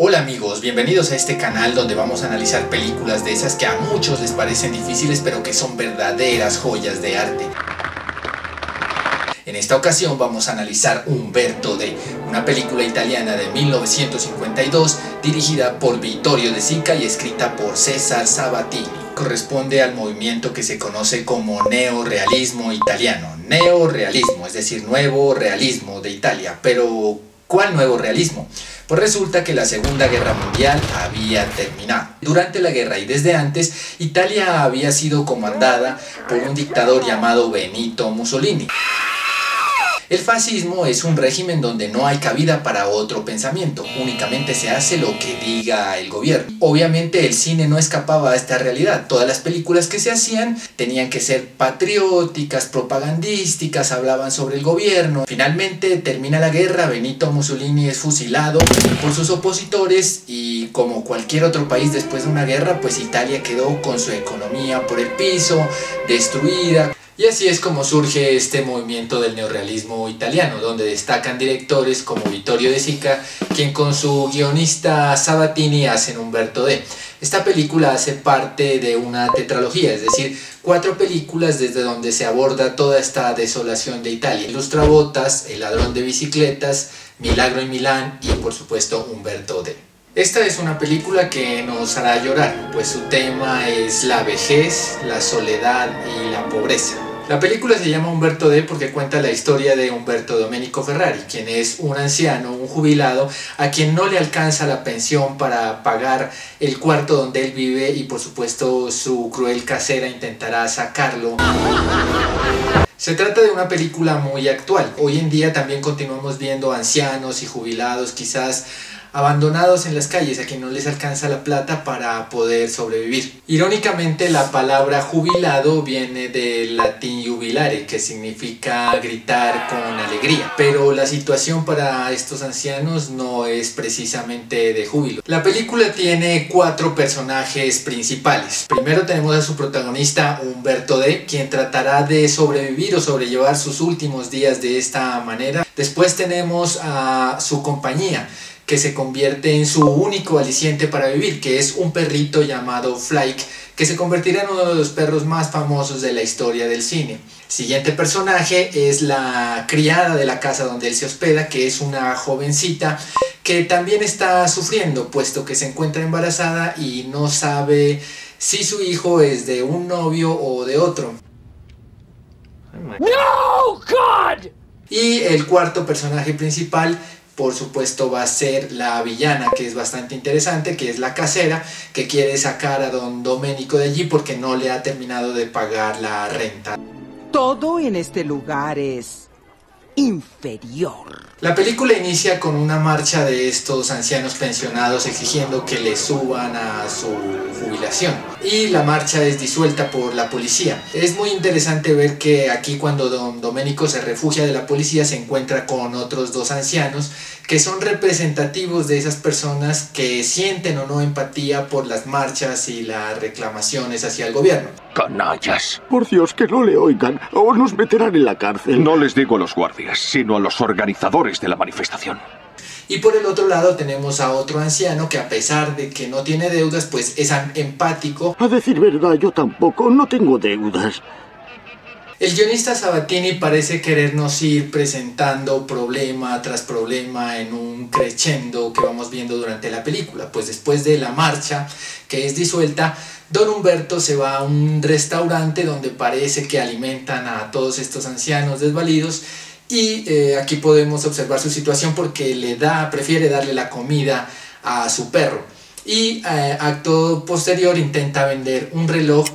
Hola amigos, bienvenidos a este canal donde vamos a analizar películas de esas que a muchos les parecen difíciles pero que son verdaderas joyas de arte. En esta ocasión vamos a analizar Umberto D, una película italiana de 1952 dirigida por Vittorio De Sica y escrita por Cesare Sabatini. Corresponde al movimiento que se conoce como neorrealismo italiano. Neorrealismo, es decir, nuevo realismo de Italia. Pero, ¿cuál nuevo realismo? Pues resulta que la Segunda Guerra Mundial había terminado. Durante la guerra y desde antes, Italia había sido comandada por un dictador llamado Benito Mussolini. El fascismo es un régimen donde no hay cabida para otro pensamiento, únicamente se hace lo que diga el gobierno. Obviamente el cine no escapaba a esta realidad, todas las películas que se hacían tenían que ser patrióticas, propagandísticas, hablaban sobre el gobierno. Finalmente termina la guerra, Benito Mussolini es fusilado por sus opositores y como cualquier otro país después de una guerra, pues Italia quedó con su economía por el piso, destruida. Y así es como surge este movimiento del neorrealismo italiano, donde destacan directores como Vittorio De Sica, quien con su guionista Sabatini hacen Umberto D. Esta película hace parte de una tetralogía, es decir, 4 películas desde donde se aborda toda esta desolación de Italia. Lustrabotas, El ladrón de bicicletas, Milagro en Milán y por supuesto Umberto D. Esta es una película que nos hará llorar, pues su tema es la vejez, la soledad y la pobreza. La película se llama Umberto D porque cuenta la historia de Umberto Domenico Ferrari, quien es un anciano, un jubilado, a quien no le alcanza la pensión para pagar el cuarto donde él vive y por supuesto su cruel casera intentará sacarlo. Se trata de una película muy actual. Hoy en día también continuamos viendo ancianos y jubilados quizás abandonados en las calles a quien no les alcanza la plata para poder sobrevivir. Irónicamente la palabra jubilado viene del latín jubilare, que significa gritar con alegría, pero la situación para estos ancianos no es precisamente de júbilo. La película tiene 4 personajes principales. Primero tenemos a su protagonista Umberto D, quien tratará de sobrevivir o sobrellevar sus últimos días de esta manera. Después tenemos a su compañía, que se convierte en su único aliciente para vivir, que es un perrito llamado Flake, que se convertirá en uno de los perros más famosos de la historia del cine. Siguiente personaje es la criada de la casa donde él se hospeda, que es una jovencita que también está sufriendo, puesto que se encuentra embarazada y no sabe si su hijo es de un novio o de otro. ¡No, God! Y el cuarto personaje principal, por supuesto, va a ser la villana, que es bastante interesante, que es la casera, que quiere sacar a don Domenico de allí porque no le ha terminado de pagar la renta. Todo en este lugar es inferior. La película inicia con una marcha de estos ancianos pensionados exigiendo que le suban a su jubilación y la marcha es disuelta por la policía. Es muy interesante ver que aquí cuando don Domenico se refugia de la policía se encuentra con otros 2 ancianos que son representativos de esas personas que sienten o no empatía por las marchas y las reclamaciones hacia el gobierno. ¡Canallas! Por Dios, que no le oigan o nos meterán en la cárcel. No les digo a los guardias, sino a los organizadores de la manifestación. Y por el otro lado tenemos a otro anciano que a pesar de que no tiene deudas, pues es empático. A decir verdad, yo tampoco, no tengo deudas. El guionista Sabatini parece querernos ir presentando problema tras problema en un crescendo que vamos viendo durante la película. Pues después de la marcha, que es disuelta, don Umberto se va a un restaurante donde parece que alimentan a todos estos ancianos desvalidos y aquí podemos observar su situación porque prefiere darle la comida a su perro. Y acto posterior intenta vender un reloj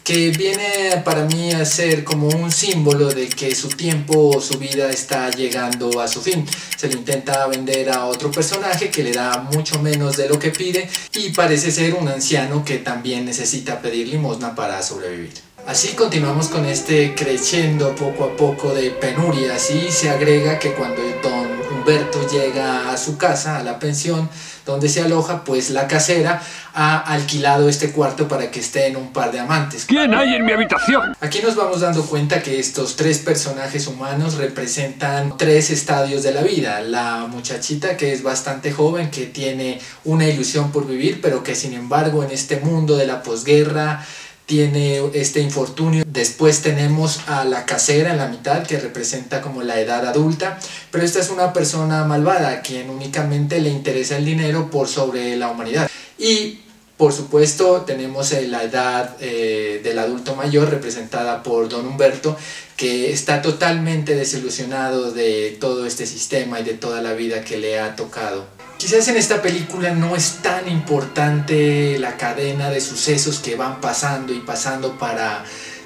que viene para mí a ser como un símbolo de que su tiempo o su vida está llegando a su fin. Se lo intenta vender a otro personaje que le da mucho menos de lo que pide y parece ser un anciano que también necesita pedir limosna para sobrevivir. Así continuamos con este crescendo poco a poco de penurias y se agrega que cuando don Humberto llega a su casa, a la pensión donde se aloja, pues la casera ha alquilado este cuarto para que estén un par de amantes. ¿Quién hay en mi habitación? Aquí nos vamos dando cuenta que estos tres personajes humanos representan tres estadios de la vida. La muchachita, que es bastante joven, que tiene una ilusión por vivir, pero que sin embargo en este mundo de la posguerra tiene este infortunio. Después tenemos a la casera en la mitad, que representa como la edad adulta, pero esta es una persona malvada a quien únicamente le interesa el dinero por sobre la humanidad. Y por supuesto tenemos la edad del adulto mayor, representada por don Humberto, que está totalmente desilusionado de todo este sistema y de toda la vida que le ha tocado. Quizás en esta película no es tan importante la cadena de sucesos que van pasando y pasando para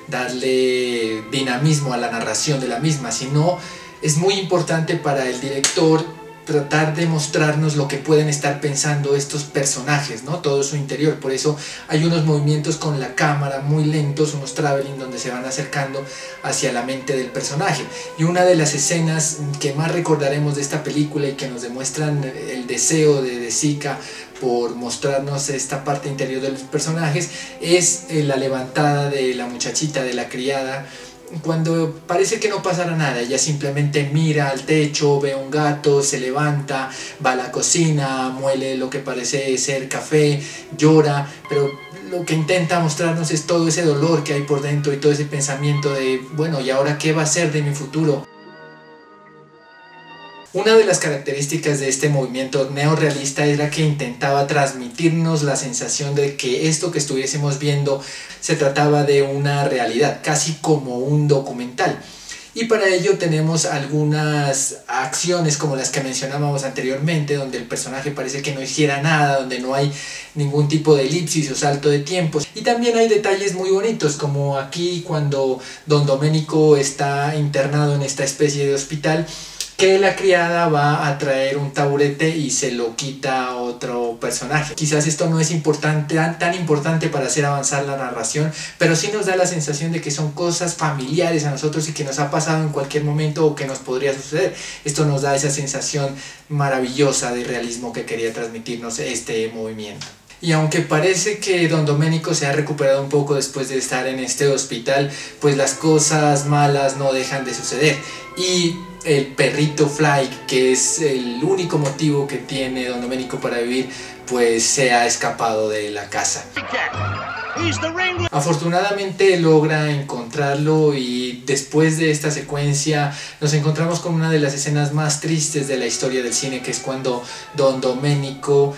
darle dinamismo a la narración de la misma, sino es muy importante para el director tratar de mostrarnos lo que pueden estar pensando estos personajes, ¿no? Todo su interior. Por eso hay unos movimientos con la cámara muy lentos, unos traveling donde se van acercando hacia la mente del personaje. Y una de las escenas que más recordaremos de esta película y que nos demuestran el deseo de Sica por mostrarnos esta parte interior de los personajes es la levantada de la muchachita, de la criada, cuando parece que no pasará nada. Ella simplemente mira al techo, ve un gato, se levanta, va a la cocina, muele lo que parece ser café, llora, pero lo que intenta mostrarnos es todo ese dolor que hay por dentro y todo ese pensamiento de, bueno, ¿y ahora qué va a ser de mi futuro? Una de las características de este movimiento neorrealista era que intentaba transmitirnos la sensación de que esto que estuviésemos viendo se trataba de una realidad, casi como un documental. Y para ello tenemos algunas acciones como las que mencionábamos anteriormente, donde el personaje parece que no hiciera nada, donde no hay ningún tipo de elipsis o salto de tiempos. Y también hay detalles muy bonitos, como aquí cuando don Domenico está internado en esta especie de hospital, que la criada va a traer un taburete y se lo quita a otro personaje. Quizás esto no es tan importante para hacer avanzar la narración, pero sí nos da la sensación de que son cosas familiares a nosotros y que nos ha pasado en cualquier momento o que nos podría suceder. Esto nos da esa sensación maravillosa de realismo que quería transmitirnos este movimiento. Y aunque parece que don Domenico se ha recuperado un poco después de estar en este hospital, pues las cosas malas no dejan de suceder. Y el perrito Fly, que es el único motivo que tiene don Domenico para vivir, pues se ha escapado de la casa. Afortunadamente logra encontrarlo y después de esta secuencia nos encontramos con una de las escenas más tristes de la historia del cine, que es cuando don Domenico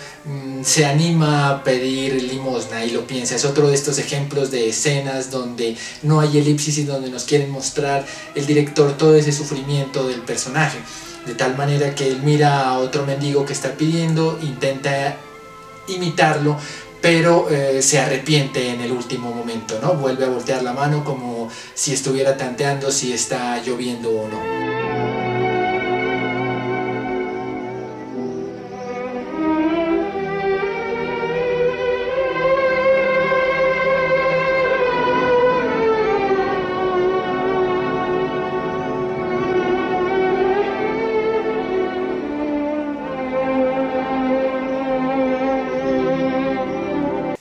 se anima a pedir limosna y lo piensa. Es otro de estos ejemplos de escenas donde no hay elipsis y donde nos quieren mostrar el director todo ese sufrimiento del personaje, de tal manera que él mira a otro mendigo que está pidiendo, intenta imitarlo, pero se arrepiente en el último momento, ¿no? Vuelve a voltear la mano como si estuviera tanteando si está lloviendo o no.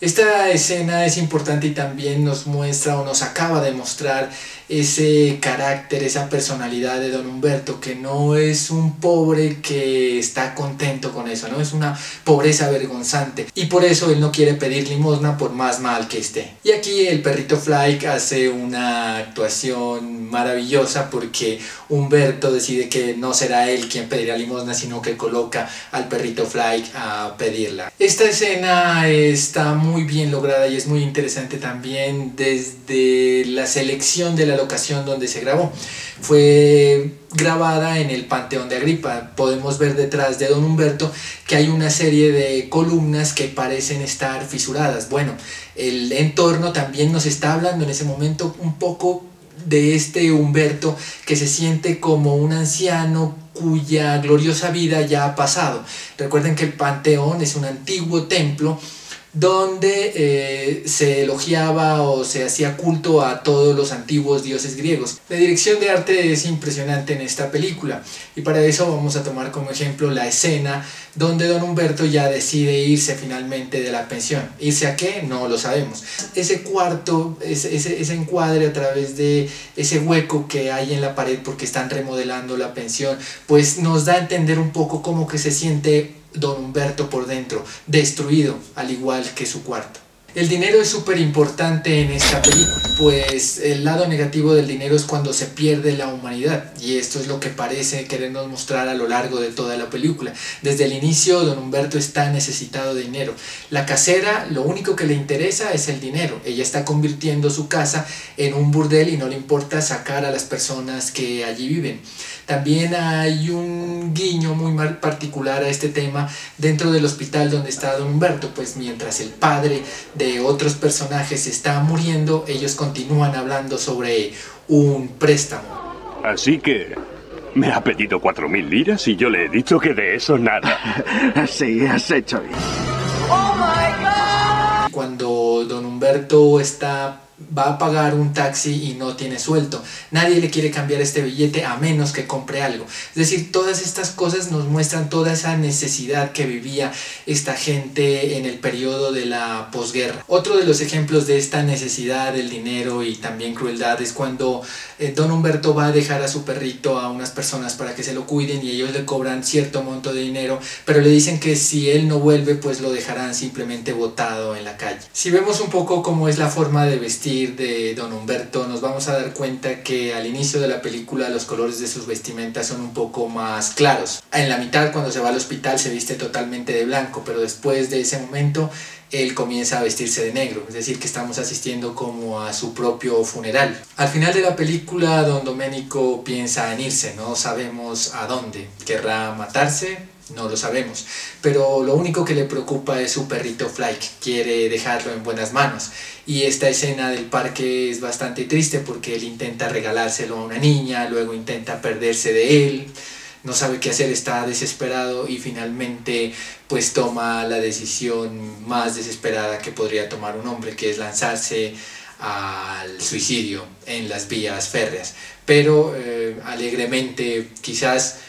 Esta escena es importante y también nos muestra o nos acaba de mostrar ese carácter, esa personalidad de don Humberto, que no es un pobre que está contento con eso, ¿no? Es una pobreza vergonzante y por eso él no quiere pedir limosna por más mal que esté. Y aquí el perrito Fly hace una actuación maravillosa porque Humberto decide que no será él quien pedirá limosna, sino que coloca al perrito Fly a pedirla. Esta escena está muy bien lograda y es muy interesante también desde la selección de la locación donde se grabó. Fue grabada en el Panteón de Agripa. Podemos ver detrás de don Humberto que hay una serie de columnas que parecen estar fisuradas. Bueno, el entorno también nos está hablando en ese momento un poco de este Humberto que se siente como un anciano cuya gloriosa vida ya ha pasado. Recuerden que el Panteón es un antiguo templo donde se elogiaba o se hacía culto a todos los antiguos dioses griegos. La dirección de arte es impresionante en esta película, y para eso vamos a tomar como ejemplo la escena donde don Humberto ya decide irse finalmente de la pensión. ¿Irse a qué? No lo sabemos. Ese cuarto, ese encuadre a través de ese hueco que hay en la pared porque están remodelando la pensión, pues nos da a entender un poco cómo que se siente don Humberto por dentro, destruido, al igual que su cuarto. El dinero es súper importante en esta película, pues el lado negativo del dinero es cuando se pierde la humanidad, y esto es lo que parece querernos mostrar a lo largo de toda la película. Desde el inicio don Humberto está necesitado de dinero. La casera lo único que le interesa es el dinero. Ella está convirtiendo su casa en un burdel y no le importa sacar a las personas que allí viven. También hay un guiño muy particular a este tema dentro del hospital donde está don Humberto, pues mientras el padre de otros personajes está muriendo, ellos continúan hablando sobre un préstamo. Así que me ha pedido 4.000 liras y yo le he dicho que de eso nada. Sí, has hecho bien. ¡Oh, my God! Cuando don Humberto va a pagar un taxi y no tiene sueldo, nadie le quiere cambiar este billete a menos que compre algo. Es decir, todas estas cosas nos muestran toda esa necesidad que vivía esta gente en el periodo de la posguerra. Otro de los ejemplos de esta necesidad del dinero y también crueldad es cuando don Humberto va a dejar a su perrito a unas personas para que se lo cuiden, y ellos le cobran cierto monto de dinero, pero le dicen que si él no vuelve pues lo dejarán simplemente botado en la calle. Si vemos un poco cómo es la forma de vestir de don Humberto, nos vamos a dar cuenta que al inicio de la película los colores de sus vestimentas son un poco más claros. En la mitad, cuando se va al hospital, se viste totalmente de blanco, pero después de ese momento él comienza a vestirse de negro, es decir que estamos asistiendo como a su propio funeral. Al final de la película don Domenico piensa en irse, no sabemos a dónde. ¿Querrá matarse? No lo sabemos, pero lo único que le preocupa es su perrito Fly, quiere dejarlo en buenas manos. Y esta escena del parque es bastante triste porque él intenta regalárselo a una niña, luego intenta perderse de él, no sabe qué hacer, está desesperado y finalmente pues toma la decisión más desesperada que podría tomar un hombre, que es lanzarse al suicidio en las vías férreas. Pero alegremente, quizás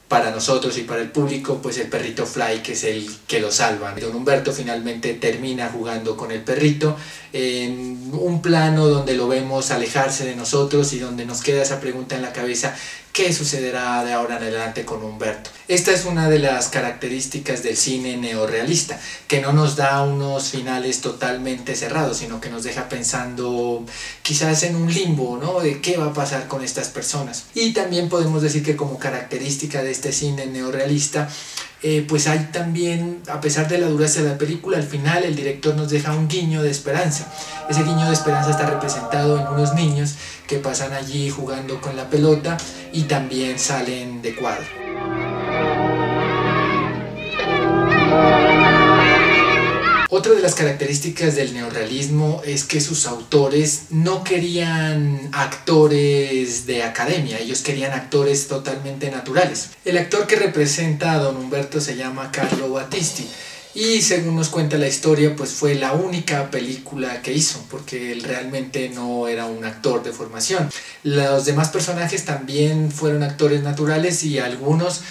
para nosotros y para el público, pues el perrito Fly, que es el que lo salva. Don Humberto finalmente termina jugando con el perrito en un plano donde lo vemos alejarse de nosotros y donde nos queda esa pregunta en la cabeza: ¿qué sucederá de ahora en adelante con Humberto? Esta es una de las características del cine neorrealista, que no nos da unos finales totalmente cerrados, sino que nos deja pensando quizás en un limbo, ¿no? De qué va a pasar con estas personas. Y también podemos decir que como característica de este cine neorrealista, pues hay también, a pesar de la dureza de la película, al final el director nos deja un guiño de esperanza. Ese guiño de esperanza está representado en unos niños que pasan allí jugando con la pelota y también salen de cuadro. Otra de las características del neorrealismo es que sus autores no querían actores de academia, ellos querían actores totalmente naturales. El actor que representa a don Humberto se llama Carlo Battisti, y según nos cuenta la historia, pues fue la única película que hizo, porque él realmente no era un actor de formación. Los demás personajes también fueron actores naturales y algunos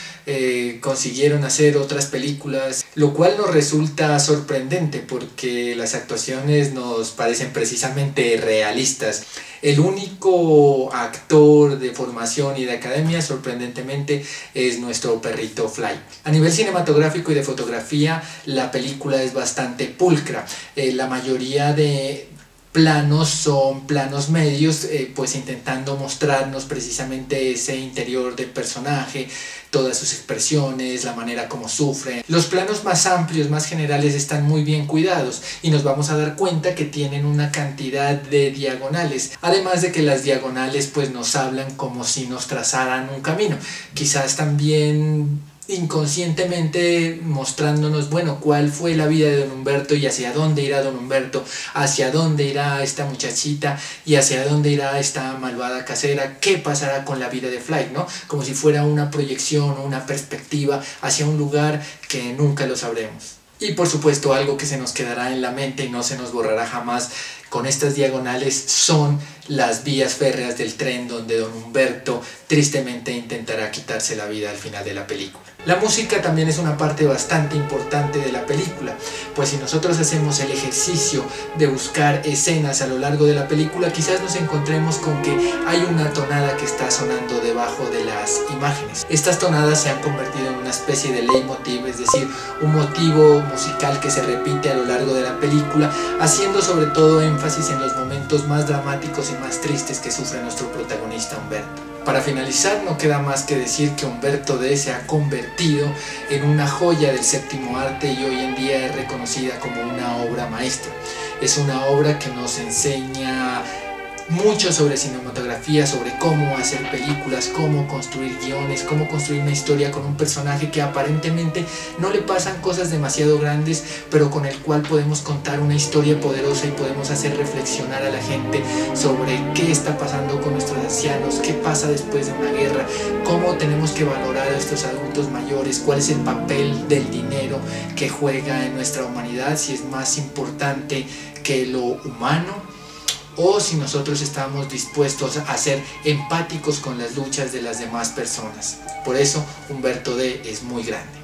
consiguieron hacer otras películas, lo cual nos resulta sorprendente porque las actuaciones nos parecen precisamente realistas. El único actor de formación y de academia, sorprendentemente, es nuestro perrito Fly. A nivel cinematográfico y de fotografía, la película es bastante pulcra. La mayoría de planos son planos medios, pues intentando mostrarnos precisamente ese interior del personaje, todas sus expresiones, la manera como sufre. Los planos más amplios, más generales, están muy bien cuidados y nos vamos a dar cuenta que tienen una cantidad de diagonales, además de que las diagonales pues nos hablan como si nos trazaran un camino, quizás también inconscientemente mostrándonos, bueno, cuál fue la vida de don Humberto y hacia dónde irá don Humberto, hacia dónde irá esta muchachita y hacia dónde irá esta malvada casera, qué pasará con la vida de Fly, ¿no? Como si fuera una proyección o una perspectiva hacia un lugar que nunca lo sabremos. Y por supuesto algo que se nos quedará en la mente y no se nos borrará jamás con estas diagonales son las vías férreas del tren donde don Humberto tristemente intentará quitarse la vida al final de la película. La música también es una parte bastante importante de la película, pues si nosotros hacemos el ejercicio de buscar escenas a lo largo de la película, quizás nos encontremos con que hay una tonada que está sonando debajo de las imágenes. Estas tonadas se han convertido en una especie de leitmotiv, es decir, un motivo musical que se repite a lo largo de la película, haciendo sobre todo énfasis en los momentos más dramáticos y más tristes que sufre nuestro protagonista Humberto. Para finalizar, no queda más que decir que Humberto D se ha convertido en una joya del séptimo arte y hoy en día es reconocida como una obra maestra. Es una obra que nos enseña mucho sobre cinematografía, sobre cómo hacer películas, cómo construir guiones, cómo construir una historia con un personaje que aparentemente no le pasan cosas demasiado grandes, pero con el cual podemos contar una historia poderosa y podemos hacer reflexionar a la gente sobre qué está pasando con nuestros ancianos, qué pasa después de una guerra, cómo tenemos que valorar a estos adultos mayores, cuál es el papel del dinero que juega en nuestra humanidad, si es más importante que lo humano, o si nosotros estamos dispuestos a ser empáticos con las luchas de las demás personas. Por eso Humberto D es muy grande.